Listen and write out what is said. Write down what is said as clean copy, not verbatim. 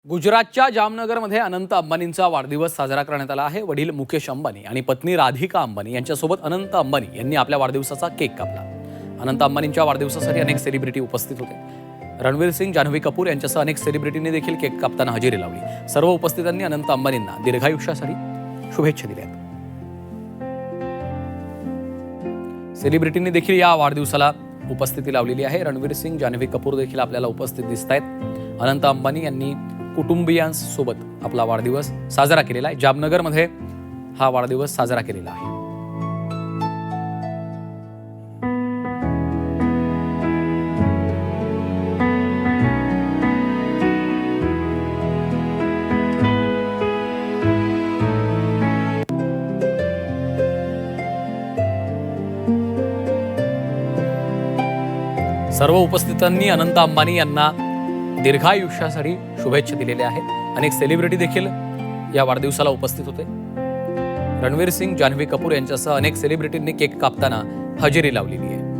गुजरातच्या जामनगरमध्ये अनंत अंबानींचा वाढदिवस साजरा करण्यात आला आहे। वडील मुकेश अंबानी आणि पत्नी राधिका अंबानी यांच्यासोबत अनंत अंबानी यांनी आपल्या वाढदिवसाचा केक कापला। अनंत अंबानींच्या वाढदिवसासाठी अनेक सेलिब्रिटी उपस्थित होते। रणवीर सिंग, जान्हवी कपूर यांच्यासह अनेक सेलिब्रिटींनी देखील केक कापताना हजेरी लावली। सर्व उपस्थितांनी अनंत अंबानींना दीर्घायुष्यासाठी शुभेच्छा दिल्या। सेलिब्रिटींनी देखील या वाढदिवसाला उपस्थिती लावलेली आहे। रणवीर सिंग, जान्हवी कपूर देखील आपल्याला उपस्थित दिसतायत। अनंत अंबानी यांनी कुटुंबियांसोबत आपला वाढदिवस साजरा केलेला आहे। जामनगरमध्ये हा वाढदिवस साजरा केलेला आहे। सर्व उपस्थितांनी अनंत अंबानी यांना दीर्घायुष्यासाठी शुभेच्छा दिलेल्या आहेत। अनेक सेलिब्रिटी देखील या वाढदिवसाला उपस्थित होते। रणवीर सिंग, जान्हवी कपूर यांच्यासह अनेक सेलिब्रिटींनी केक कापताना हजेरी लावलेली आहे।